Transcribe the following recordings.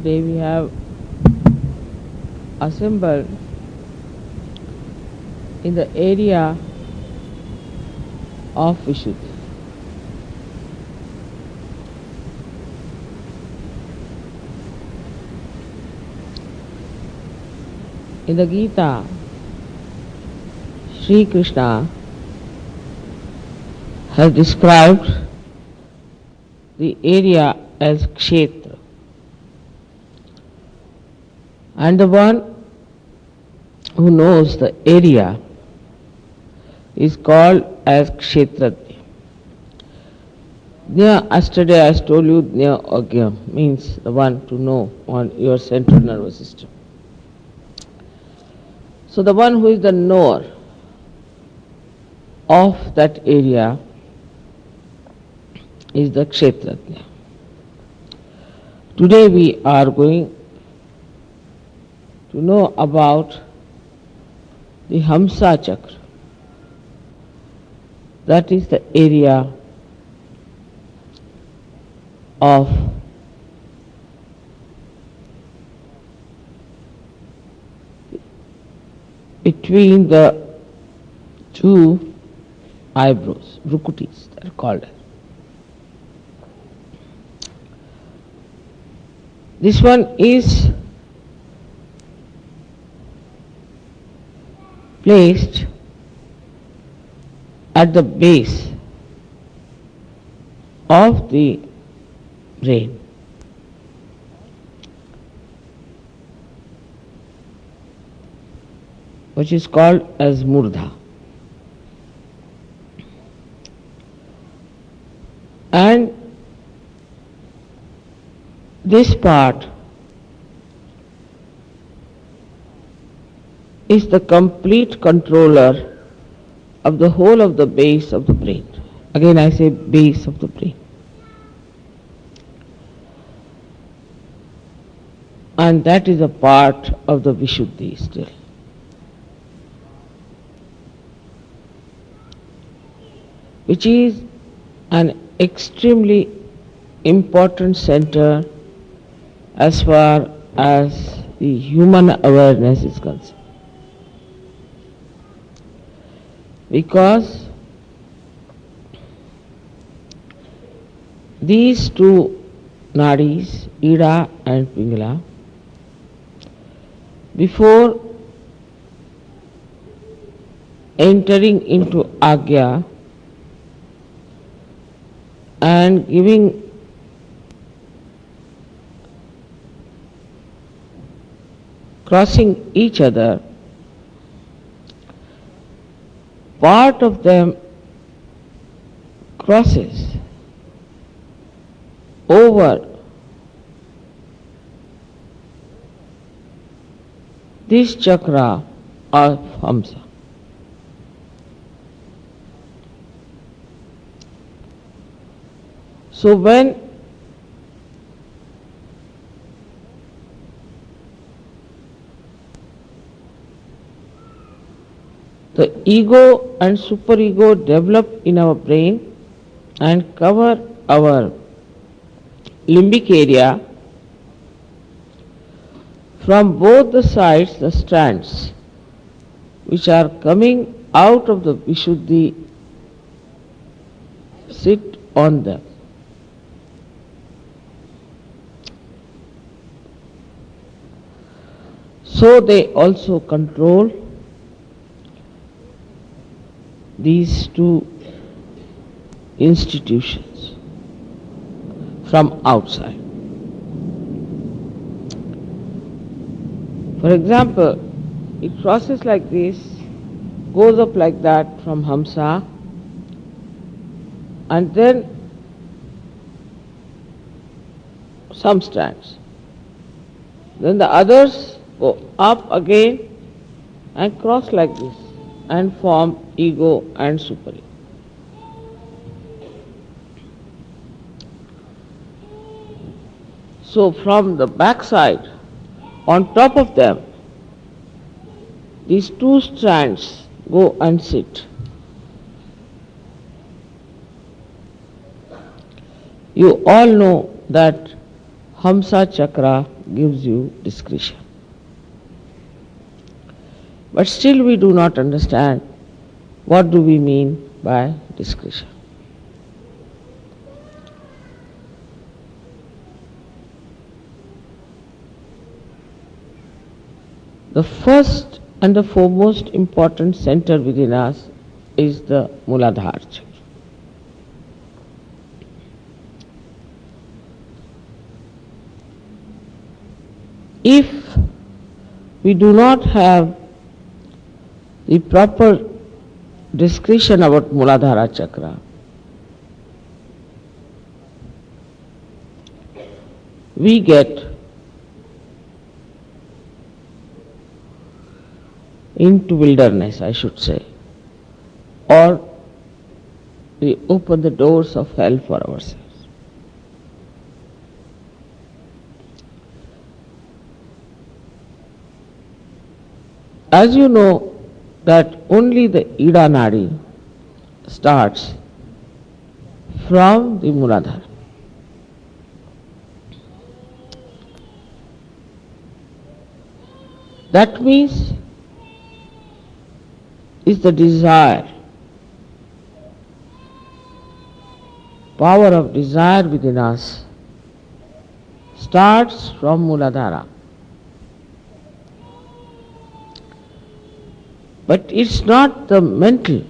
today we have assembled in the area of Vishuddhi. In the Gita, Sri Krishna has described the area as Kshetra, and the one who knows the area is called as Kshetratnya. Yesterday I told you Dnya Agya means the one to know on your central nervous system. So the one who is the knower of that area is the Kshetratnya. Today we are going to know about the Hamsa Chakra. That is the area of between the two eyebrows, Vrukutis, they are called. This one is placed at the base of the brain. Which is called as Murdha. And this part is the complete controller of the whole of the base of the brain. Again I say base of the brain. And that is a part of the Vishuddhi still. Which is an extremely important center as far as the human awareness is concerned. Because these two nadis, Ida and Pingala, before entering into Agya and giving crossing each other, part of them crosses over this chakra of Hamsa. So when the ego and superego develop in our brain and cover our limbic area, from both the sides the strands which are coming out of the Vishuddhi sit on them. So they also control these two institutions from outside. For example, it crosses like this, goes up like that from Hamsa, and then some strands. Then the others go up again and cross like this and form ego and superego. So from the back side, on top of them, these two strands go and sit. You all know that Hamsa Chakra gives you discretion. But still we do not understand what do we mean by discretion. The first and the foremost important center within us is the Muladhara chakra. If we do not have the proper discretion about Muladhara chakra, we get into wilderness, I should say, or we open the doors of hell for ourselves. As you know that only the Ida Nadi starts from the Muladhara. That means is the desire, power of desire within us starts from Muladhara. But it's not the mental,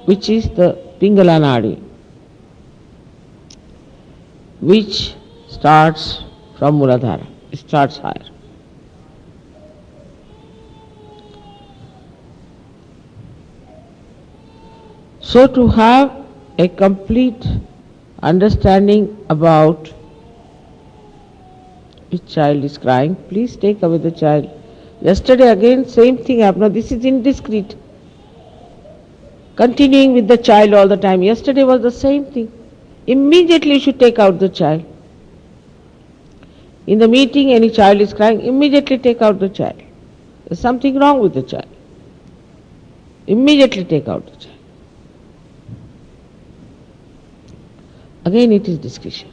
which is the Pingala Nadi, which starts from Muladhara. It starts higher. So to have a complete understanding about which child is crying, please take away the child. Yesterday again same thing happened. This is indiscreet. Continuing with the child all the time. Yesterday was the same thing. Immediately you should take out the child. In the meeting any child is crying, immediately take out the child. There's something wrong with the child. Immediately take out the child. Again it is discretion.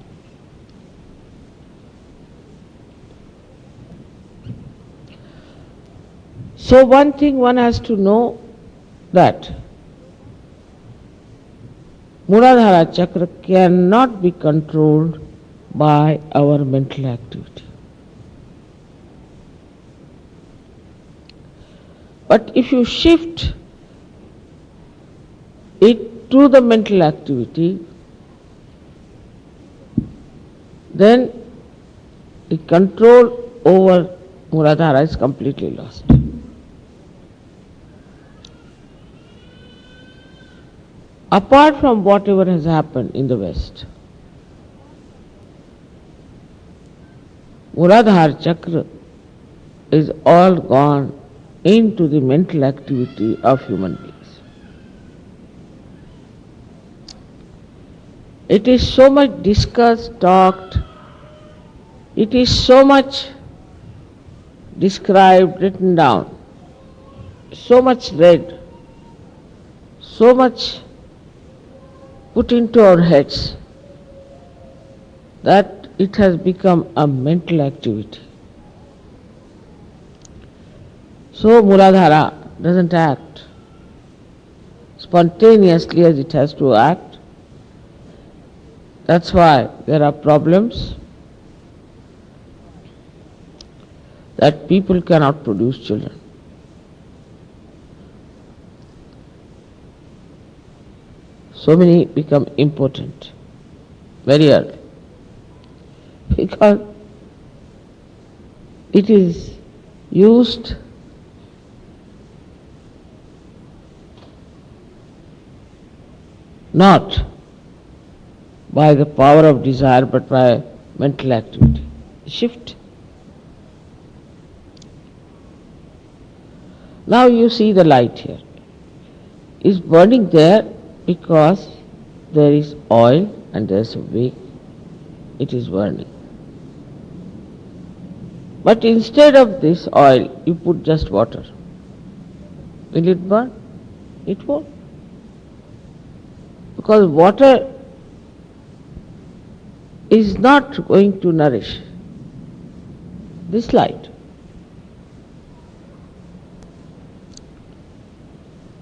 So one thing one has to know that Muladhara chakra cannot be controlled by our mental activity. But if you shift it to the mental activity, then the control over Muladhara is completely lost. Apart from whatever has happened in the West, Muladhara chakra is all gone into the mental activity of human beings. It is so much discussed, talked, it is so much described, written down, so much read, so much put into our heads that it has become a mental activity. So Muladhara doesn't act spontaneously as it has to act. That's why there are problems that people cannot produce children. So many become impotent very early because it is used not by the power of desire but by mental activity. Shift. Now you see the light here. It's burning there because there is oil and there is a wick. It is burning. But instead of this oil, you put just water. Will it burn? It won't. Because water is not going to nourish. this light.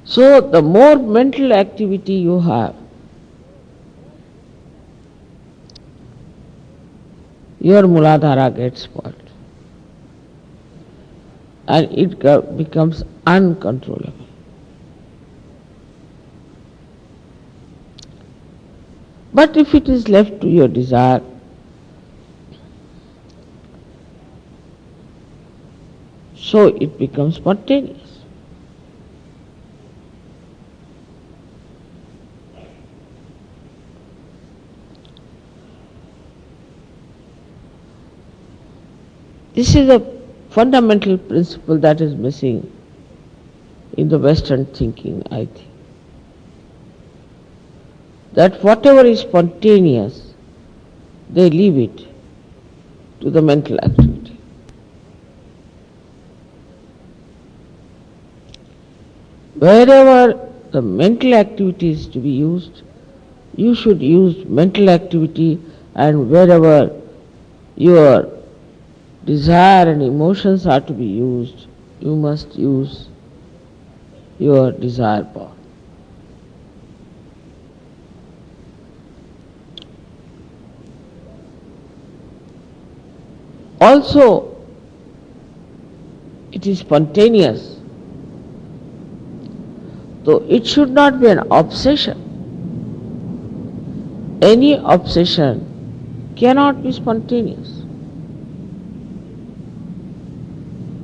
So the more mental activity you have, your Muladhara gets spoiled. And it becomes uncontrollable. But if it is left to your desire, so it becomes spontaneous. This is a fundamental principle that is missing in the Western thinking, I think. That whatever is spontaneous, they leave it to the mental activity. Wherever the mental activity is to be used, you should use mental activity, and wherever your desire and emotions are to be used, you must use your desire power. Also, it is spontaneous, though it should not be an obsession. Any obsession cannot be spontaneous.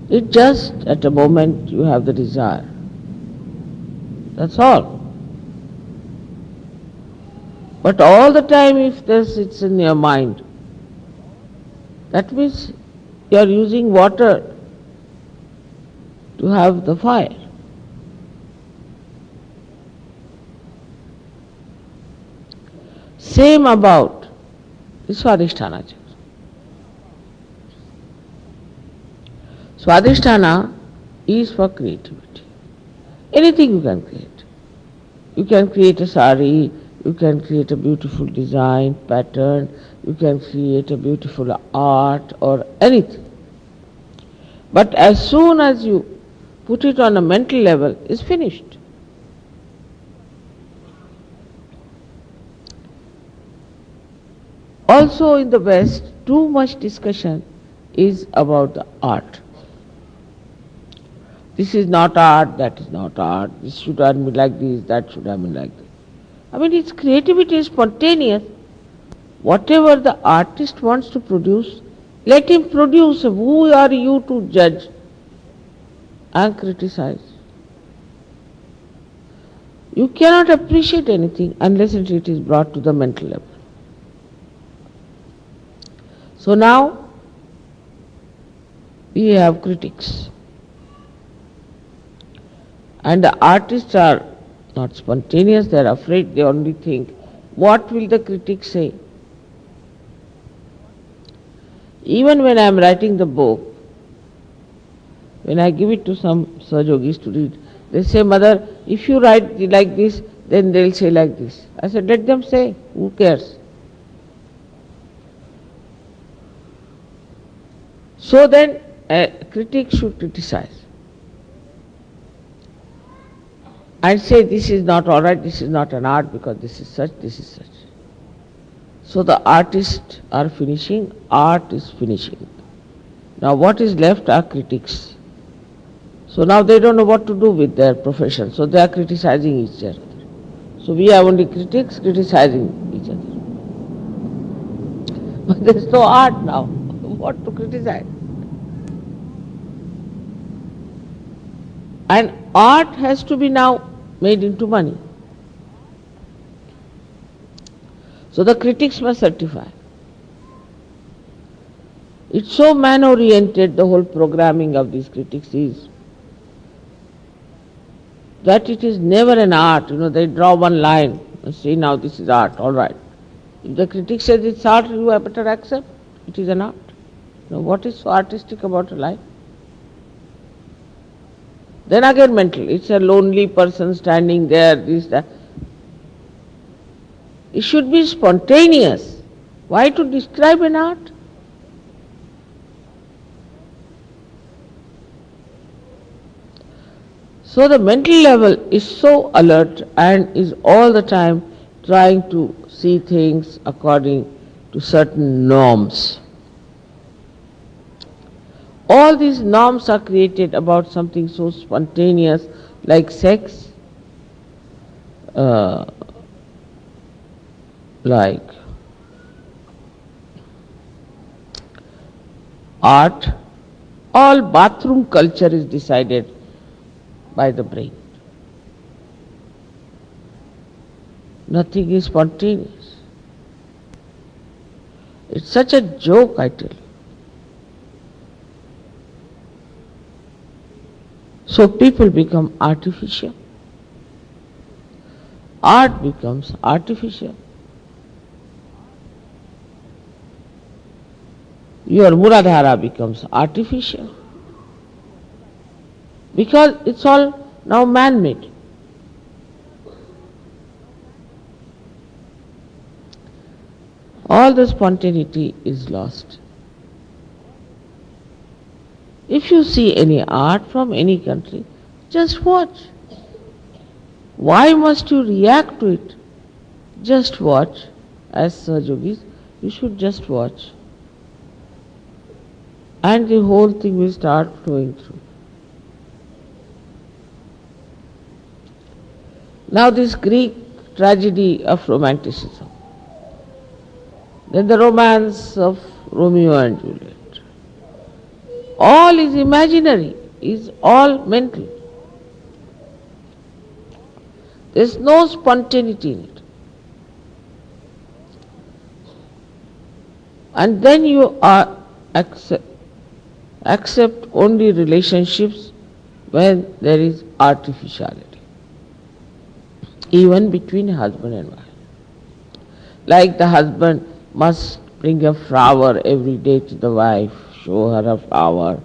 It just at a moment you have the desire. That's all. But all the time if it's in your mind, that means you are using water to have the fire. Same about the Swadhisthana. Swadhisthana is for creativity. Anything you can create. You can create a sari, you can create a beautiful design, pattern, you can create a beautiful art or anything. But as soon as you put it on a mental level, it's finished. Also in the West, too much discussion is about the art. This is not art, that is not art, this should have been like this, that should have been like this. I mean, its creativity is spontaneous. Whatever the artist wants to produce, let him produce. Who are you to judge and criticize? You cannot appreciate anything unless it is brought to the mental level. So now we have critics. And the artists are not spontaneous, they are afraid, they only think, what will the critics say? Even when I am writing the book, when I give it to some Sahajogis to read, they say, Mother, if you write like this, then they'll say like this. I said, let them say, who cares? So then, a critic should criticize and say this is not all right, this is not an art because this is such, this is such. So the artists are finishing, art is finishing. Now what is left are critics. So now they don't know what to do with their profession, so they are criticizing each other. So we have only critics criticizing each other. But there is no art now. What to criticize? And art has to be now made into money. So the critics must certify. It's so man-oriented, the whole programming of these critics is, that it is never an art. They draw one line and say, now this is art, all right. If the critic says it's art, you have better accept it is an art. What is so artistic about a life? Then again mental, it's a lonely person standing there, this, that. It should be spontaneous. Why to describe an art? So the mental level is so alert and is all the time trying to see things according to certain norms. All these norms are created about something so spontaneous like sex, uh, like art. All bathroom culture is decided by the brain. Nothing is spontaneous. It's such a joke, I tell you. So people become artificial. Art becomes artificial. Your Muladhara becomes artificial. Because it's all now man-made. All the spontaneity is lost. If you see any art from any country, just watch. Why must you react to it? Just watch. As Sahajogis, you should just watch. And the whole thing will start flowing through. Now this Greek tragedy of romanticism. Then the romance of Romeo and Juliet. All is imaginary, is all mental. There is no spontaneity in it. And then you are accept only relationships when there is artificiality, even between husband and wife. Like the husband must bring a flower every day to the wife, show her a flower,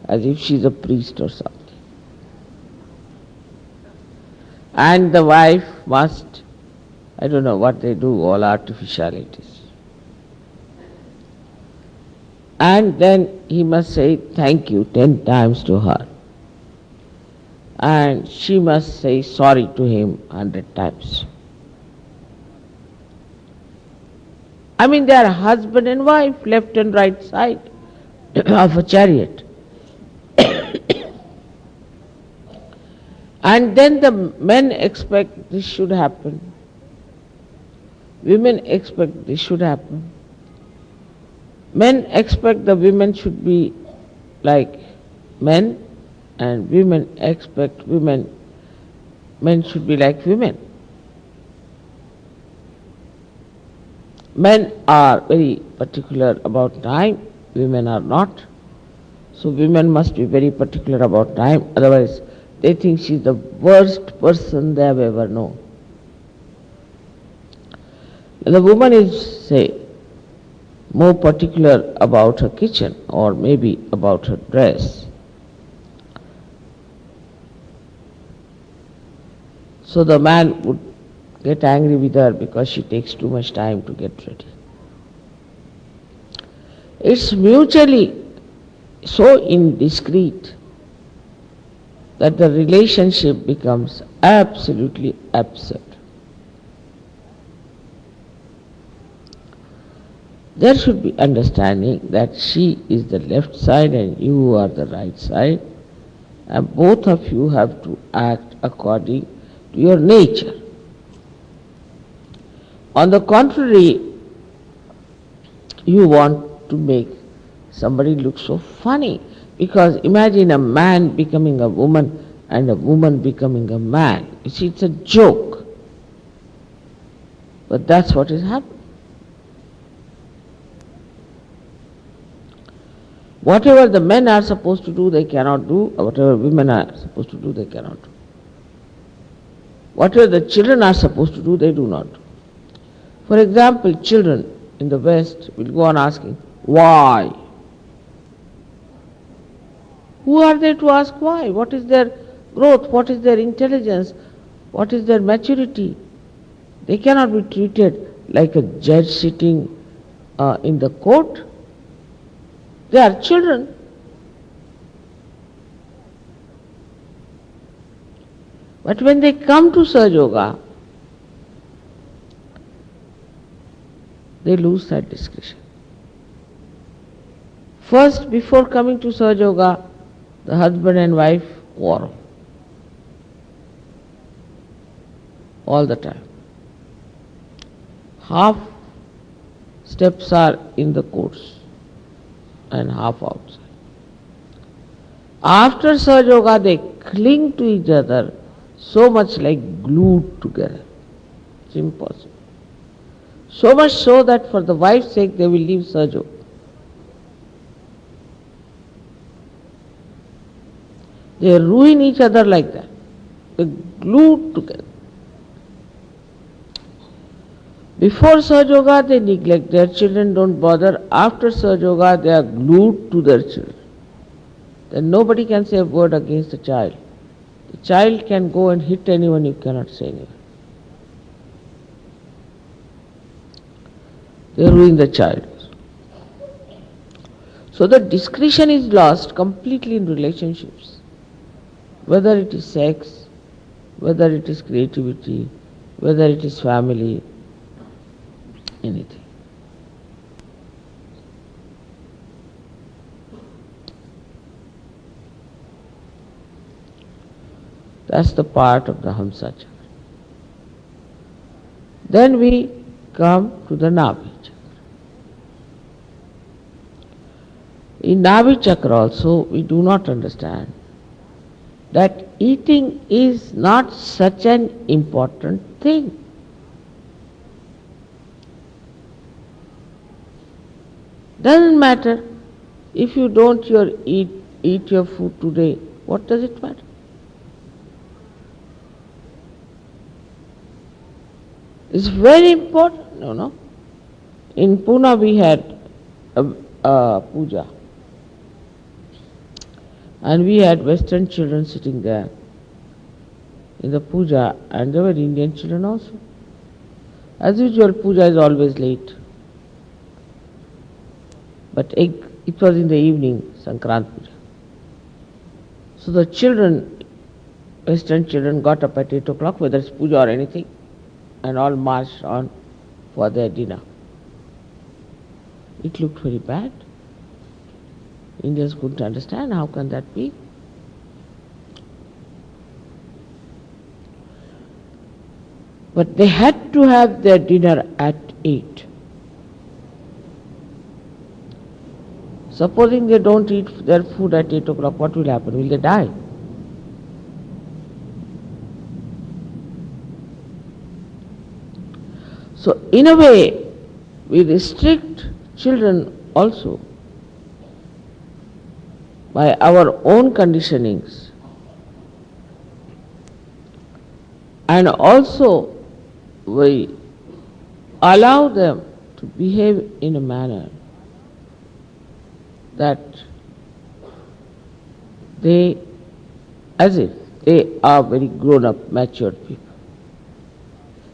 as if she's a priest or something. And the wife must, I don't know what they do, all artificialities. And then he must say thank you 10 times to her. And she must say sorry to him 100 times. I mean, they are husband and wife, left and right side of a chariot. And then the men expect this should happen. Women expect this should happen. Men expect the women should be like men, and women expect men should be like women. Men are very particular about time, women are not. So women must be very particular about time, otherwise they think she's the worst person they have ever known. When the woman is, say, more particular about her kitchen or maybe about her dress, so the man would get angry with her because she takes too much time to get ready. It's mutually so indiscreet that the relationship becomes absolutely absurd. There should be understanding that she is the left side and you are the right side, and both of you have to act according to your nature. On the contrary, you want to make somebody look so funny, because imagine a man becoming a woman and a woman becoming a man. You see, it's a joke. But that's what is happening. Whatever the men are supposed to do, they cannot do. Whatever women are supposed to do, they cannot do. Whatever the children are supposed to do, they do not do. For example, children in the West will go on asking, why? Who are they to ask why? What is their growth? What is their intelligence? What is their maturity? They cannot be treated like a judge sitting in the court. They are children. But when they come to Sahaja Yoga, they lose that discretion. First, before coming to Sahaja Yoga, the husband and wife quarrel all the time. Half steps are in the course and half outside. After Sahaja Yoga, they cling to each other so much like glued together. It's impossible. So much so that for the wife's sake they will leave Sahaja Yoga. They ruin each other like that. They're glued together. Before Sahaja Yoga, they neglect their children, don't bother. After Sahaja Yoga, they are glued to their children. Then nobody can say a word against the child. The child can go and hit anyone, you cannot say anything. They ruin the child. So the discretion is lost completely in relationships. Whether it is sex, whether it is creativity, whether it is family, anything. That's the part of the Hamsa Chakra. Then we come to the Nabhi Chakra. In Nabhi Chakra also we do not understand that eating is not such an important thing. Doesn't matter if you don't eat your food today, what does it matter? It's very important, no? In Pune we had a puja. And we had Western children sitting there in the puja, and there were Indian children also. As usual, puja is always late. But it was in the evening, Sankrant puja. So the children, Western children, got up at 8 o'clock, whether it's puja or anything, and all marched on for their dinner. It looked very bad. Indians couldn't understand, how can that be? But they had to have their dinner at 8. Supposing they don't eat their food at 8 o'clock, what will happen? Will they die? So in a way, we restrict children also by our own conditionings, and also we allow them to behave in a manner that they, as if they are very grown-up, matured people.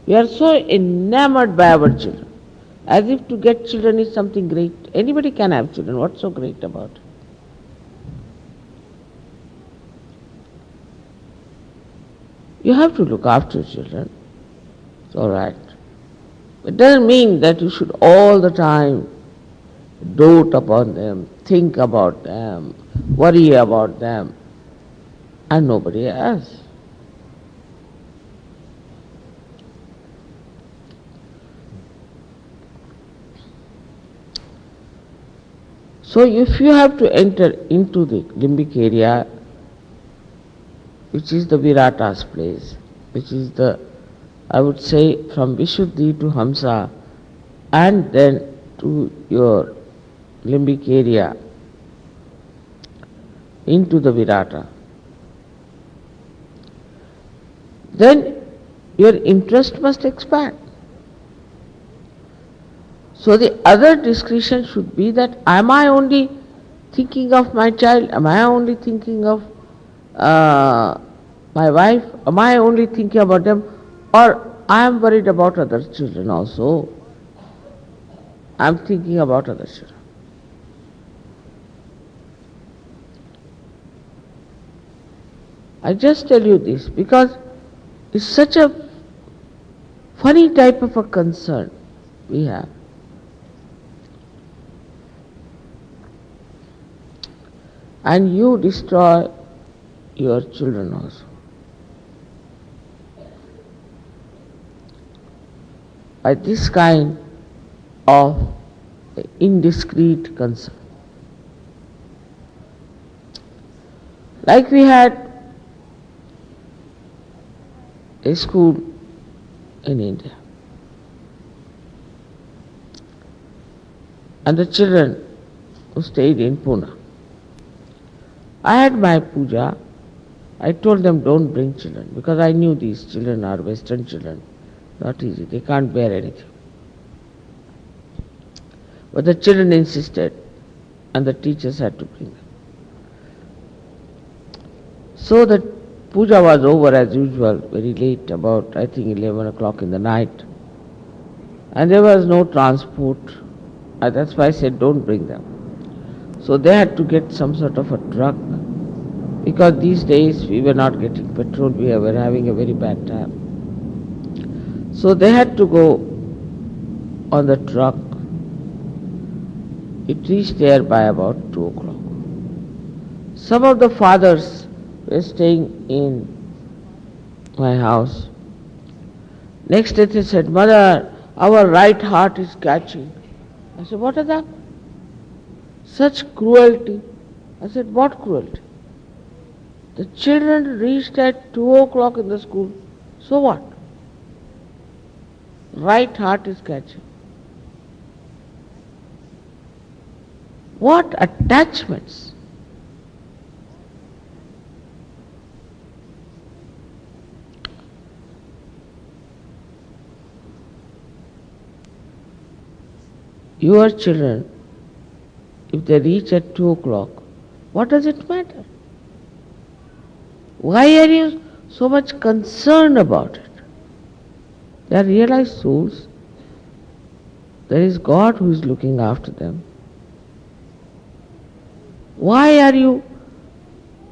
We are so enamored by our children, as if to get children is something great. Anybody can have children, what's so great about it? You have to look after children. It's all right. It doesn't mean that you should all the time dote upon them, think about them, worry about them, and nobody else. So if you have to enter into the limbic area, which is the Virata's place, which is the, I would say, from Vishuddhi to Hamsa, and then to your limbic area, into the Virata, then your interest must expand. So the other discretion should be that, am I only thinking of my child? Am I only thinking of my wife? Am I only thinking about them? Or I am worried about other children also. I am thinking about other children. I just tell you this because It's such a funny type of a concern we have. And you destroy your children also. By this kind of indiscreet concern. Like we had a school in India, and the children who stayed in Pune. I had my puja. I told them don't bring children because I knew these children are Western children. Not easy, they can't bear anything. But the children insisted and the teachers had to bring them. So the puja was over as usual, very late, about I think 11 o'clock in the night. And there was no transport. That's why I said don't bring them. So they had to get some sort of a truck, because these days we were not getting petrol, we were having a very bad time. So they had to go on the truck. It reached there by about 2 o'clock. Some of the fathers were staying in my house. Next day they said, Mother, our right heart is catching. I said, what is that? Such cruelty. I said, what cruelty? The children reached at 2 o'clock in the school. So what? Right heart is catching. What attachments? Your children, if they reach at 2 o'clock, what does it matter? Why are you so much concerned about it? They are realized souls. There is God who is looking after them. Why are you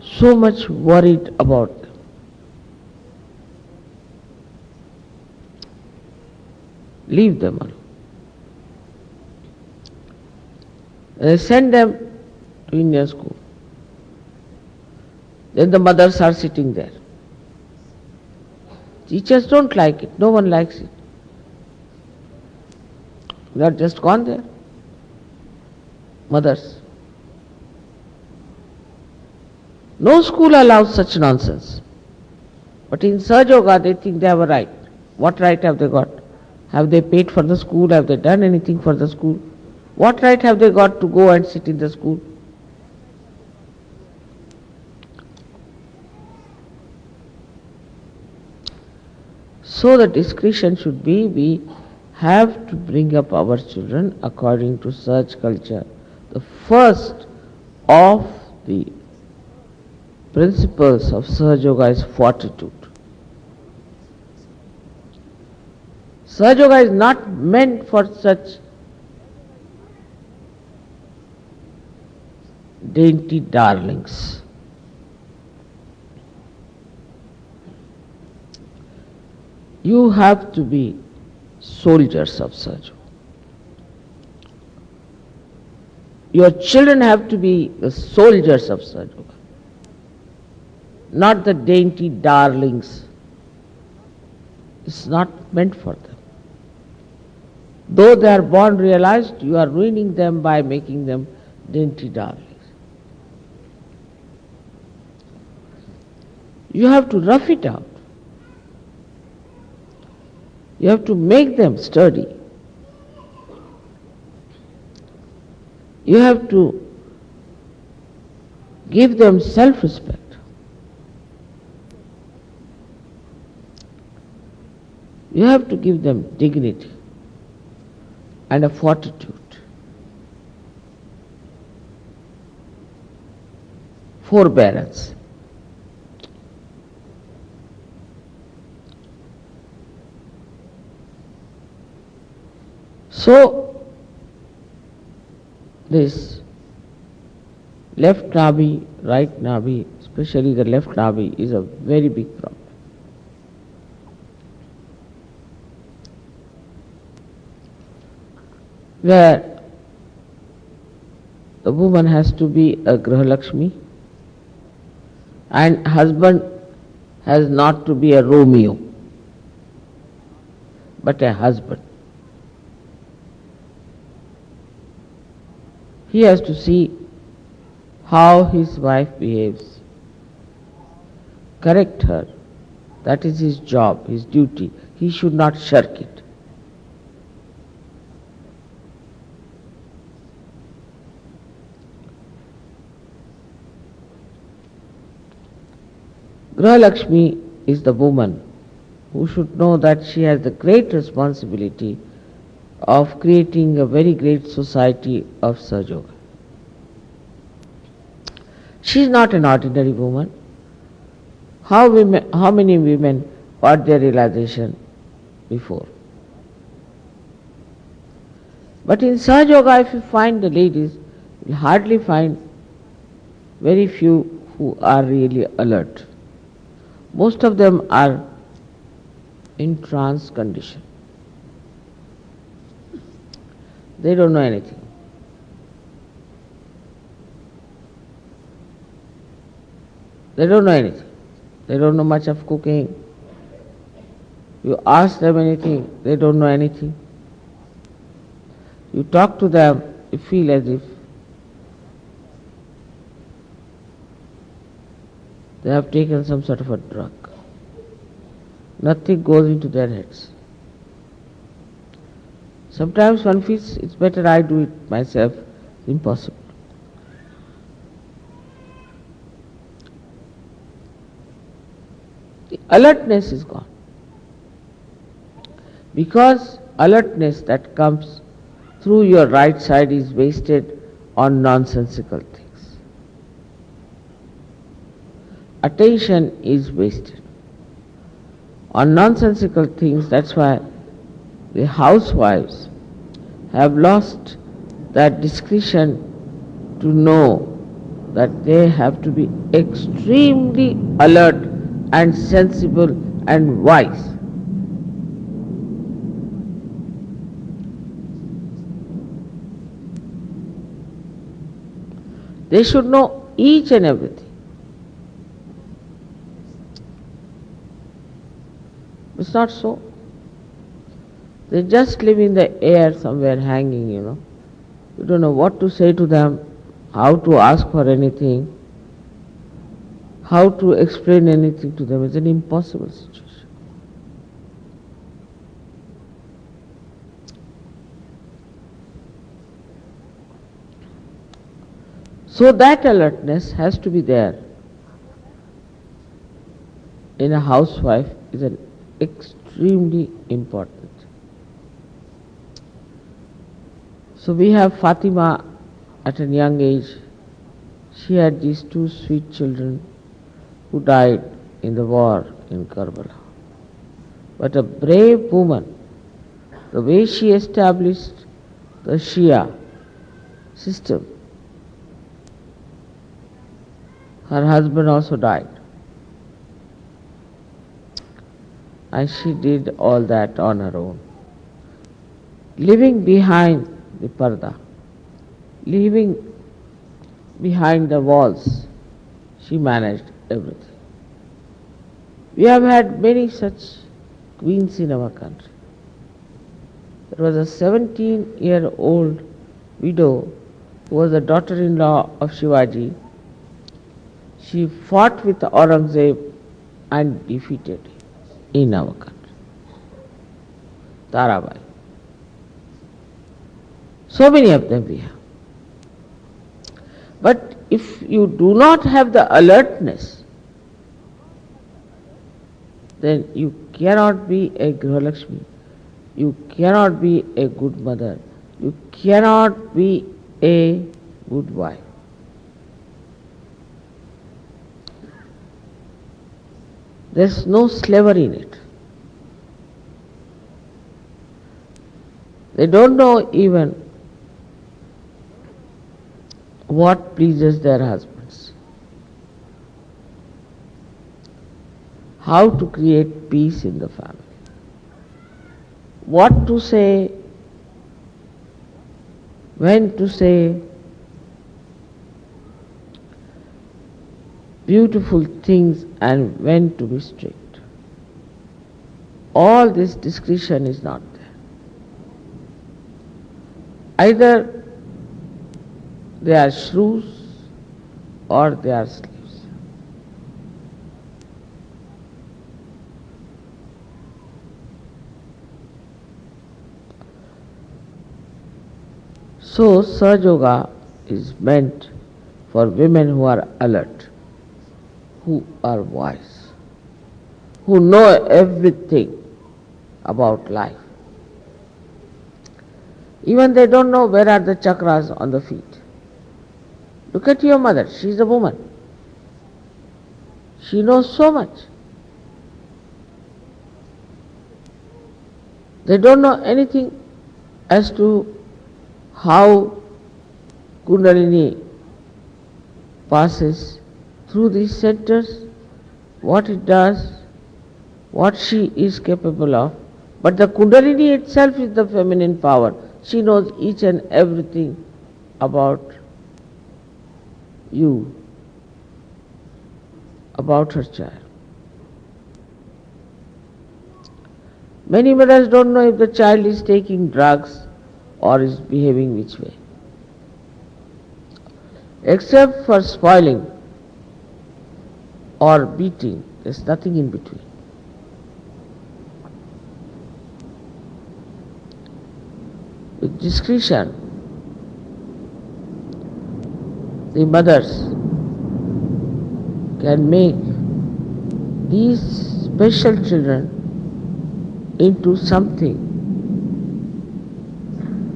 so much worried about them? Leave them alone. Send them to Indian school. Then the mothers are sitting there. Teachers don't like it. No one likes it. They are just gone there. Mothers. No school allows such nonsense. But in Sahaja Yoga they think they have a right. What right have they got? Have they paid for the school? Have they done anything for the school? What right have they got to go and sit in the school? So the discretion should be, we have to bring up our children according to Sahaja culture. The first of the principles of Sahaja Yoga is fortitude. Sahaja Yoga is not meant for such dainty darlings. You have to be soldiers of Sahaja Yoga. Your children have to be the soldiers of Sahaja Yoga, not the dainty darlings. It's not meant for them. Though they are born realized, you are ruining them by making them dainty darlings. You have to rough it out. You have to make them sturdy. You have to give them self-respect. You have to give them dignity and a fortitude. Forbearance. So, this left nabi, right nabi, especially the left nabi, is a very big problem. where the woman has to be a Grihalakshmi and husband has not to be a Romeo, but a husband. He has to see how his wife behaves, correct her. That is his job, his duty. He should not shirk it. Grihalakshmi is the woman who should know that she has the great responsibility of creating a very great society of Sahaja. She is not an ordinary woman. How many women got their realization before? But in Sahaja Yoga, if you find the ladies, you will hardly find very few who are really alert. Most of them are in trance condition. They don't know anything. They don't know anything. They don't know much of cooking. You ask them anything, they don't know anything. You talk to them, you feel as if they have taken some sort of a drug. Nothing goes into their heads. Sometimes one feels it's better I do it myself. It's impossible. The alertness is gone. Because alertness that comes through your right side is wasted on nonsensical things. Attention is wasted on nonsensical things. That's why the housewives have lost that discretion to know that they have to be extremely alert and sensible and wise. They should know each and everything. It's not so. They just live in the air somewhere hanging, You don't know what to say to them, how to ask for anything, how to explain anything to them. It's an impossible situation. So that alertness has to be there in a housewife is an extremely important. So we have Fatima at a young age. She had these two sweet children who died in the war in Karbala. But a brave woman, the way she established the Shia system, her husband also died. And she did all that on her own. Living behind the parda, living behind the walls, she managed everything. We have had many such queens in our country. There was a 17-year-old widow who was the daughter-in-law of Shivaji. She fought with Aurangzeb and defeated him in our country. Tarabai. So many of them we have. But if you do not have the alertness, then you cannot be a Grihalakshmi. You cannot be a good mother. You cannot be a good wife. There's no slavery in it. They don't know even what pleases their husbands, how to create peace in the family, what to say when to say beautiful things and when to be strict. All this discretion is not there. Either they are shrews or they are slaves. So, Sahaja Yoga is meant for women who are alert, who are wise, who know everything about life. Even they don't know where are the chakras on the feet. Look at your mother, she is a woman. She knows so much. They don't know anything as to how Kundalini passes through these centers, what it does, what she is capable of. But the Kundalini itself is the feminine power. She knows each and everything about you, about her child. Many mothers don't know if the child is taking drugs or is behaving which way. Except for spoiling or beating, there's nothing in between. With discretion, the mothers can make these special children into something.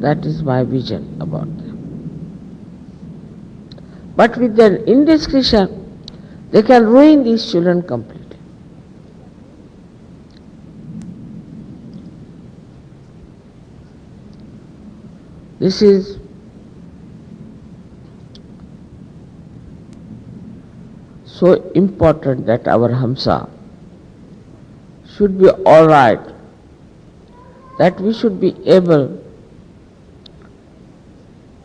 That is my vision about them. But with their indiscretion, they can ruin these children completely. This is so important that our Hamsa should be all right, that we should be able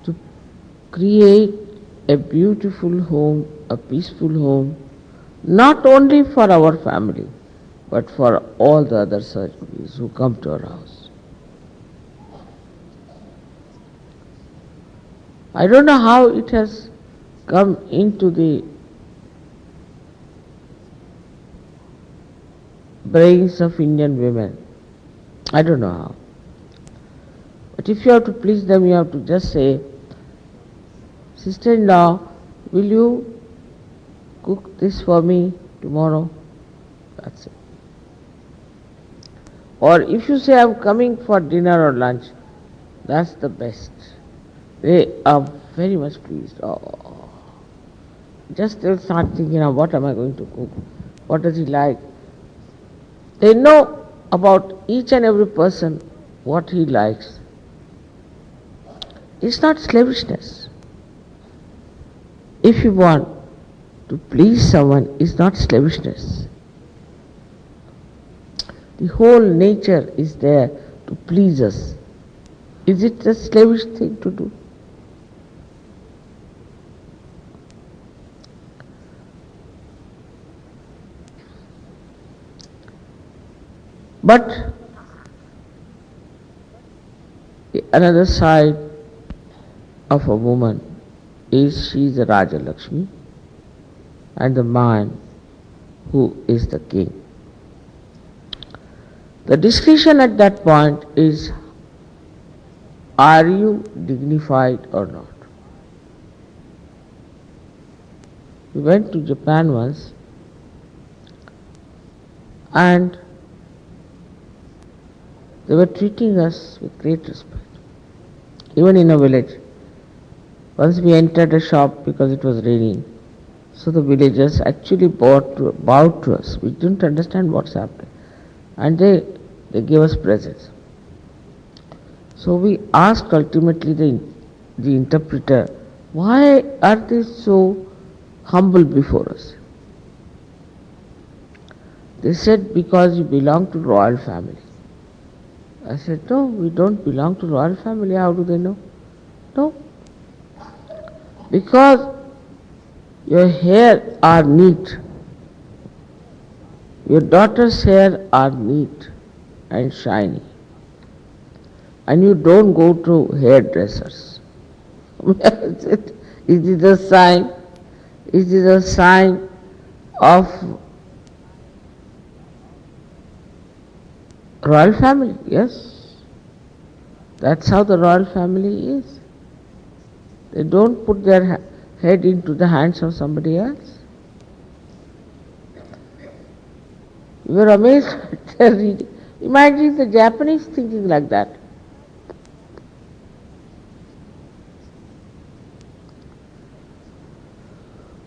to create a beautiful home, a peaceful home, not only for our family, but for all the other Sahajogis who come to our house. I don't know how it has come into the brains of Indian women. I don't know how. But if you have to please them, you have to just say, "Sister-in-law, will you cook this for me tomorrow?" That's it. Or if you say, "I'm coming for dinner or lunch," that's the best. They are very much pleased. Oh, just they'll start thinking of what am I going to cook? What does he like? They know about each and every person what he likes. It's not slavishness. If you want to please someone, it's not slavishness. The whole nature is there to please us. Is it a slavish thing to do? But the another side of a woman is she is the Raja Lakshmi and the man who is the king. The discretion at that point is, are you dignified or not? We went to Japan once and they were treating us with great respect. Even in a village. Once we entered a shop because it was raining. So the villagers actually bowed to us. We didn't understand what's happening. And they gave us presents. So we asked ultimately the interpreter, why are they so humble before us? They said, because you belong to royal family. I said, no, we don't belong to royal family. How do they know? No. Because your hair are neat, your daughter's hair are neat and shiny, and you don't go to hairdressers. Is it a sign? Is it a sign of royal family? Yes. That's how the royal family is. They don't put their head into the hands of somebody else. You were amazed at their reading. Imagine the Japanese thinking like that.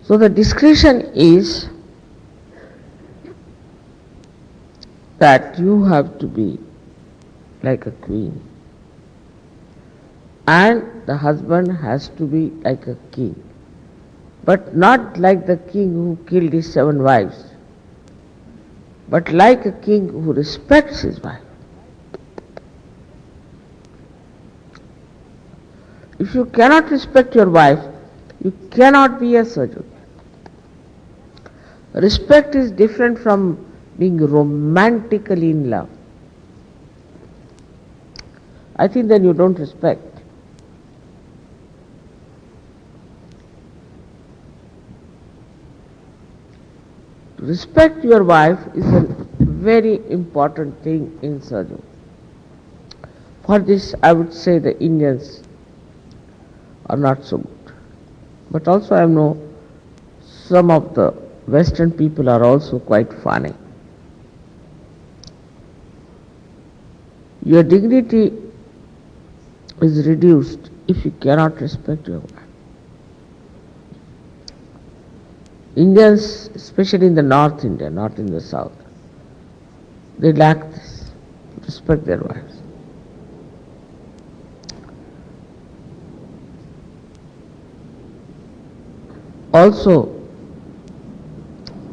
So the discretion is that you have to be like a queen, and the husband has to be like a king, but not like the king who killed his 7 wives, but like a king who respects his wife. If you cannot respect your wife, you cannot be a Sahaja. Respect is different from being romantically in love. I think then you don't respect. To respect your wife is a very important thing in Sahaja. For this, I would say the Indians are not so good. But also I know some of the Western people are also quite funny. Your dignity is reduced if you cannot respect your wife. Indians, especially in the North India, not in the South, they lack this, respect their wives. Also,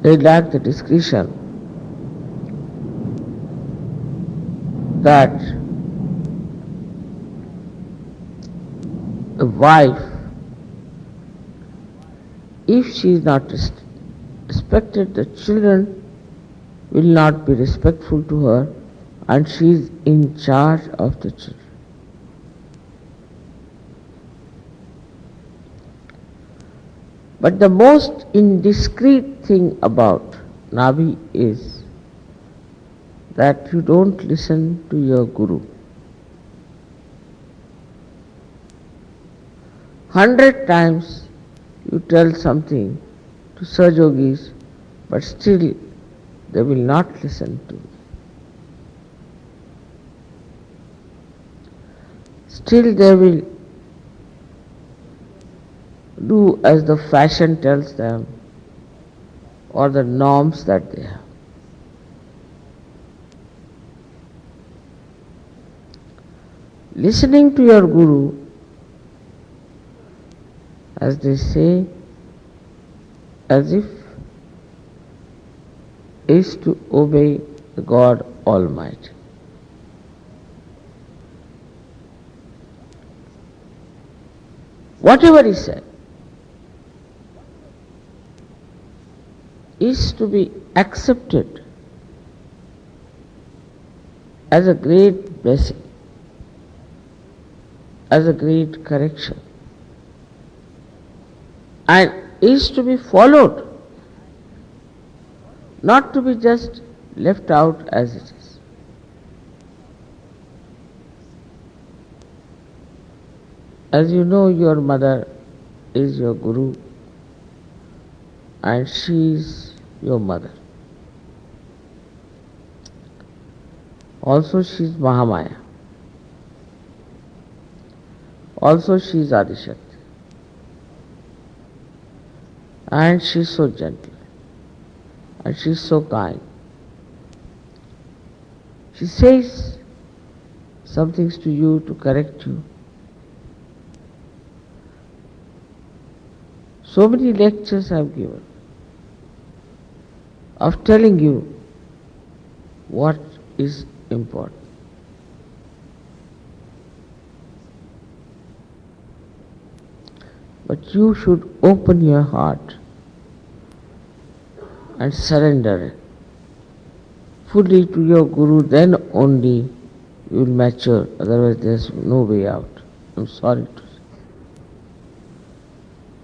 they lack the discretion that a wife, if she is not respected, the children will not be respectful to her, and she is in charge of the children. But the most indiscreet thing about Nabi is that you don't listen to your Guru. 100 times you tell something to Sahajogis, but still they will not listen to you. Still they will do as the fashion tells them or the norms that they have. Listening to your Guru, as they say, as if is to obey the God Almighty. Whatever he said is to be accepted as a great blessing, as a great correction, and is to be followed, not to be just left out as it is. As you know, your mother is your Guru and she is your mother. Also she is Mahamaya. Also she is Adishakti. And she is so gentle. And she is so kind. She says some things to you to correct you. So many lectures I have given of telling you what is important. but you should open your heart and surrender fully to your Guru, then only you will mature, otherwise there's no way out. I'm sorry to say.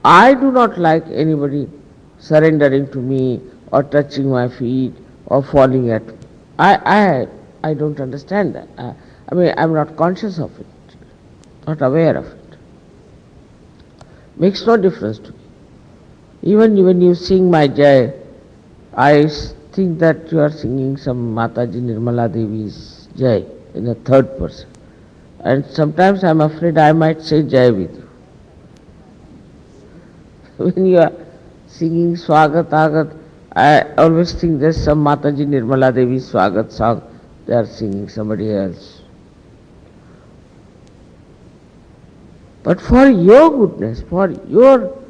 I do not like anybody surrendering to me or touching my feet or falling at me. I don't understand that. I mean, I'm not conscious of it, not aware of it. Makes no difference to me. Even when you sing my Jai, I think that you are singing some Mataji Nirmala Devi's Jai in a third person. And sometimes I'm afraid I might say Jai with you. When you are singing Swagat Agat, I always think there's some Mataji Nirmala Devi Swagat song. They are singing somebody else. But for your goodness, for your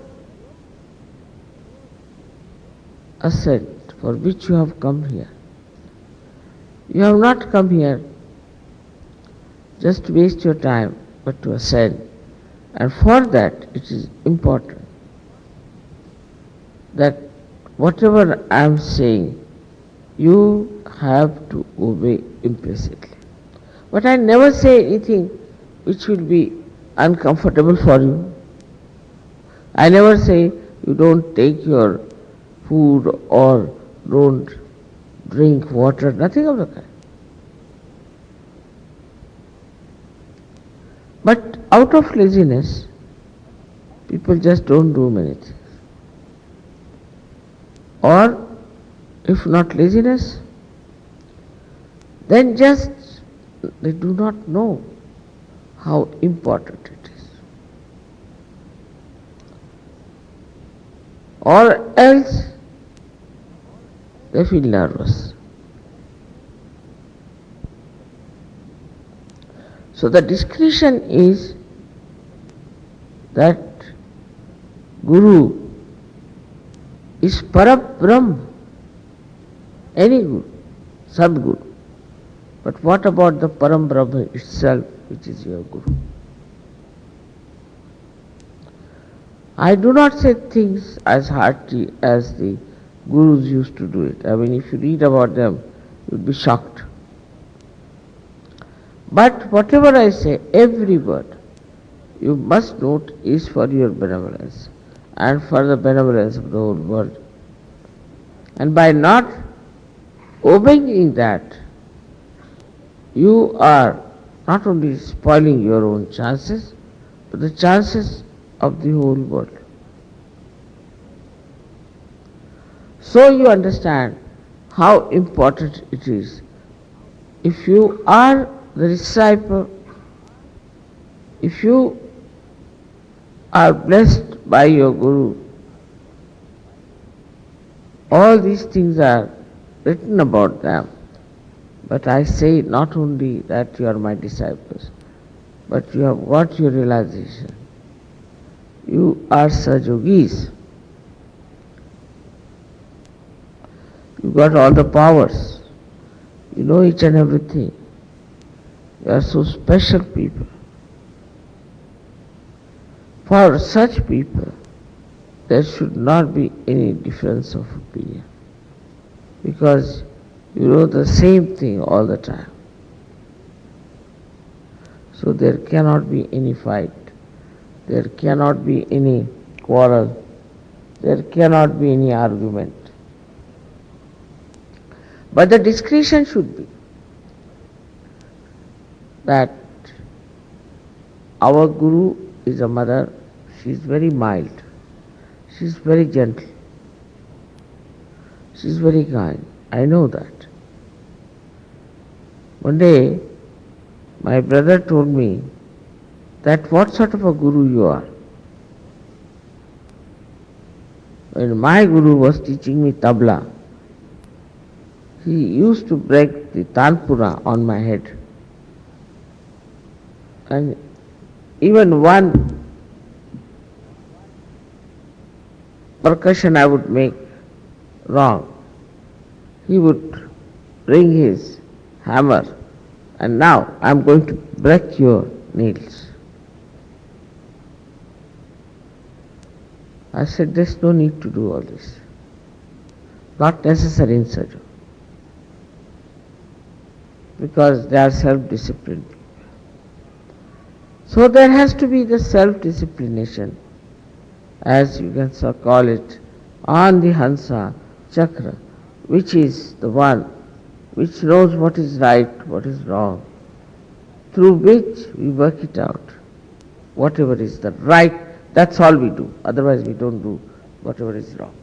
ascent, for which you have come here, you have not come here just to waste your time, but to ascend. And for that, it is important that whatever I am saying, you have to obey implicitly. But I never say anything which will be uncomfortable for you. I never say you don't take your food or don't drink water, nothing of the kind. But out of laziness, people just don't do many things. Or, if not laziness, then just they do not know how important it is. Or else, they feel nervous. So the discretion is that Guru is Parabrahm, any Guru, Sadguru. But what about the Param Brahma itself, which is your Guru? I do not say things as hearty as the Gurus used to do it. I mean, if you read about them, you would be shocked. But whatever I say, every word, you must note is for your benevolence and for the benevolence of the whole world. And by not obeying that, you are not only spoiling your own chances, but the chances of the whole world. So you understand how important it is. If you are the disciple, if you are blessed by your Guru, all these things are written about them. But I say not only that you are my disciples, but you have got your realization. You are Sajogis. You got all the powers. You know each and everything. You are so special people. For such people, there should not be any difference of opinion. Because you know the same thing all the time. So there cannot be any fight. There cannot be any quarrel. There cannot be any argument. But the discretion should be that our Guru is a mother. She is very mild. She is very gentle. She is very kind. I know that. One day, my brother told me that what sort of a Guru you are. When my Guru was teaching me tabla, he used to break the tanpura on my head. And even one percussion I would make wrong, he would bring his hammer, and now I am going to break your nails. I said, there's no need to do all this. Not necessary in sadhu. Because they are self-disciplined. So there has to be the self-disciplination, as you can so call it, on the Hansa chakra, which is the one which knows what is right, what is wrong, through which we work it out. Whatever is the right, that's all we do. Otherwise we don't do whatever is wrong.